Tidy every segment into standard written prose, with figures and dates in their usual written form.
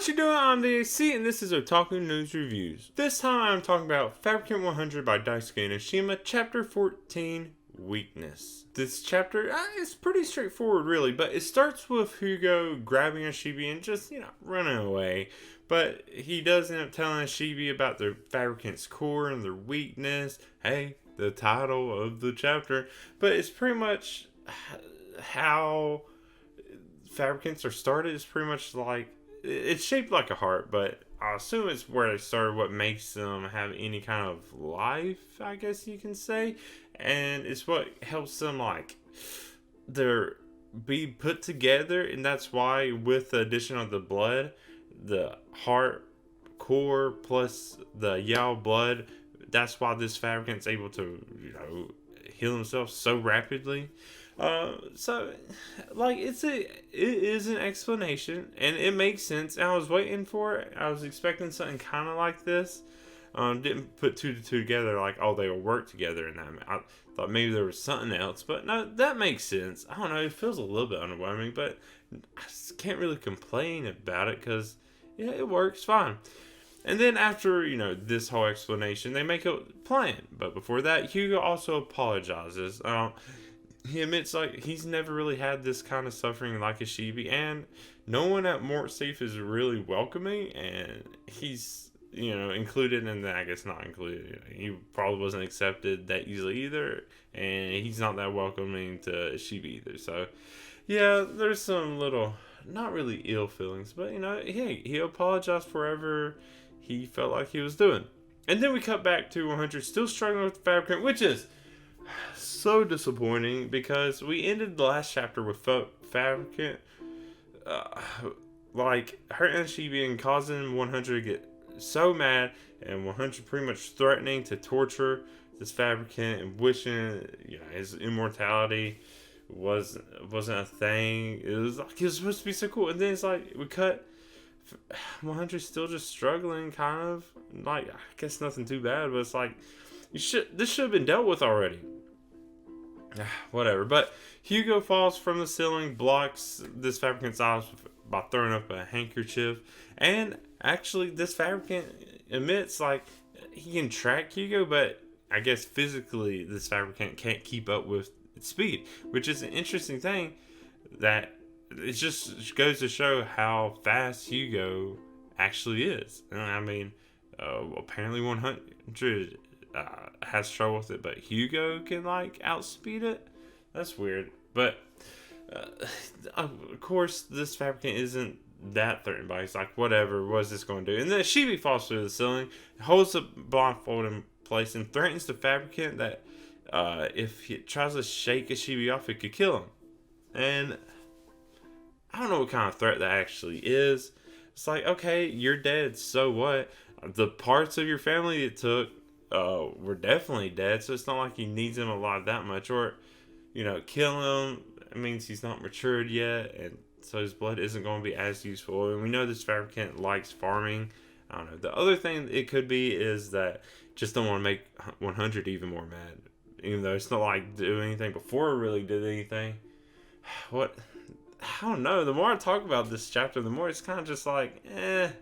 What you doing? I'm the AC, and this is Otaku News Reviews. This time I'm talking about Fabricant 100 by Daisuke Enoshima, Chapter 14, Weakness. This chapter is pretty straightforward, really, but it starts with Hugo grabbing Ashibi and just, running away. But he does end up telling Ashibi about the Fabricant's core and their weakness. Hey, the title of the chapter. But it's pretty much how Fabricants are started. It's pretty much like, it's shaped like a heart, but I assume it's where they started, what makes them have any kind of life, I guess you can say. And it's what helps them, like, be put together. And that's why, with the addition of the blood, the heart core plus the Yao blood, that's why this Fabricant's able to, heal himself so rapidly. It is an explanation, and it makes sense. And I was waiting for it. I was expecting something kind of like this. Didn't put two to two together, like, oh, they will work together in that. I thought maybe there was something else, but no, that makes sense. I don't know, it feels a little bit underwhelming, but I just can't really complain about it, because, yeah, it works fine. And then after, this whole explanation, they make a plan. But before that, Hugo also apologizes. He admits, like, he's never really had this kind of suffering like Ashibi, and no one at Mort Safe is really welcoming, and he's, included, and I guess not included. He probably wasn't accepted that easily either, and he's not that welcoming to Ashibi either. So, yeah, there's some little, not really ill feelings, but, hey, he apologized for whatever he felt like he was doing. And then we cut back to 100 still struggling with the Fabricant, which is so disappointing, because we ended the last chapter with Fabricant hurting Ashibi and causing 100 to get so mad, and 100 pretty much threatening to torture this Fabricant and wishing his immortality wasn't a thing. It was like it was supposed to be so cool, and then it's like we cut 100 still just struggling, kind of like, I guess nothing too bad, but it's like this should have been dealt with already. Whatever. But Hugo falls from the ceiling, blocks this Fabricant's eyes by throwing up a handkerchief. And actually, this Fabricant admits, like, he can track Hugo, but I guess physically this Fabricant can't keep up with its speed, which is an interesting thing, that it just goes to show how fast Hugo actually is. And I mean, apparently 100 has trouble with it, but Hugo can, like, outspeed it. That's weird. But of course, this Fabricant isn't that threatened by it. He's like, whatever, what is this going to do? And then Ashibi falls through the ceiling, holds the blindfold in place, and threatens the Fabricant that if he tries to shake Ashibi off, it could kill him. And I don't know what kind of threat that actually is. It's like, okay, you're dead, so what? The parts of your family it took were definitely dead, so it's not like he needs him alive that much. Or, kill him, it means he's not matured yet, and so his blood isn't going to be as useful. And we know this Fabricant likes farming. I don't know. The other thing it could be is that just don't want to make 100 even more mad, even though it's not like doing anything before it really did anything. What? I don't know. The more I talk about this chapter, the more it's kind of just like, kind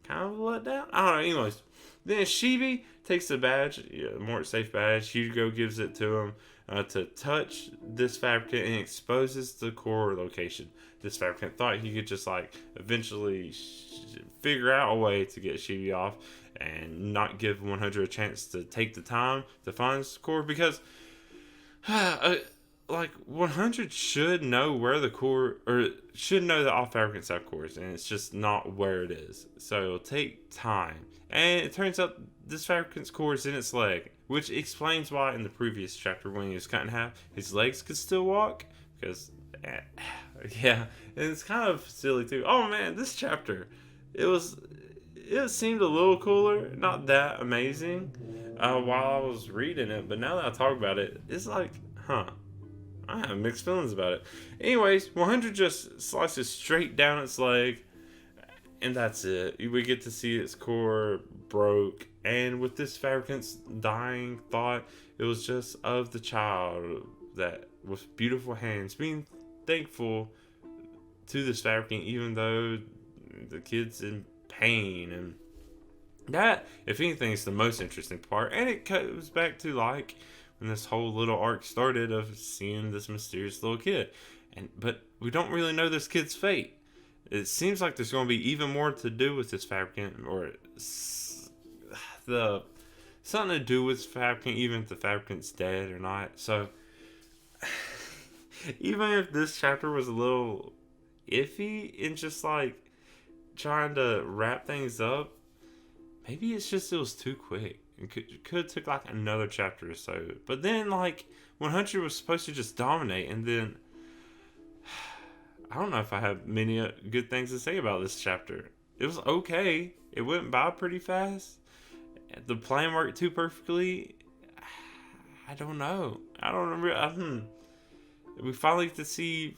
of a letdown. I don't know. Anyways, then Ashibi takes the badge, more safe badge. Hugo gives it to him to touch this Fabricant, and exposes the core location. This Fabricant thought he could just, like, eventually figure out a way to get Ashibi off and not give 100 a chance to take the time to find his core, because 100 should know where the core, or should know that all Fabricants have cores, and it's just not where it is. So it'll take time. And it turns out this Fabricant's core is in its leg, which explains why in the previous chapter, when he was cut in half, his legs could still walk, because, yeah, and it's kind of silly too. Oh man, this chapter, it seemed a little cooler, not that amazing, while I was reading it, but now that I talk about it, it's like, I have mixed feelings about it. Anyways, 100 just slices straight down its leg, and that's it. We get to see its core broke, and with this Fabricant's dying thought, it was just of the child that with beautiful hands, being thankful to this Fabricant, even though The kid's in pain, and that, if anything, is the most interesting part. And it goes back to like when this whole little arc started of seeing this mysterious little kid, but we don't really know this kid's fate. It seems like there's going to be even more to do with this Fabricant, or the something to do with Fabricant, even if the Fabricant's dead or not. So even if this chapter was a little iffy in just like trying to wrap things up, maybe it's just it was too quick. It could have took like another chapter or so. But then like 100 was supposed to just dominate, and then I don't know if I have many good things to say about this chapter. It was okay. It went by pretty fast. The plan worked too perfectly. I don't know. I don't remember. We finally get to see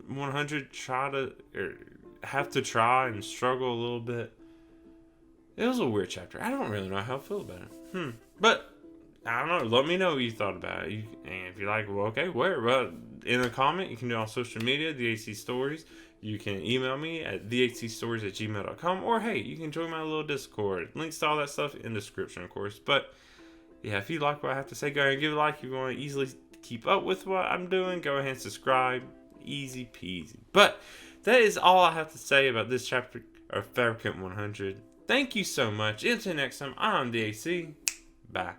100 try to, or have to try and struggle a little bit. It was a weird chapter. I don't really know how I feel about it. But I don't know. Let me know what you thought about it. And if you're like, well, okay, where? Well, in a comment. You can do it on social media, the AC Stories. You can email me at theacstories@gmail.com. Or, hey, you can join my little Discord. Links to all that stuff in the description, of course. But, yeah, if you like what I have to say, go ahead and give it a like. If you want to easily keep up with what I'm doing, go ahead and subscribe. Easy peasy. But that is all I have to say about this chapter of Fabricant 100. Thank you so much. Until next time, I'm the AC. Bye.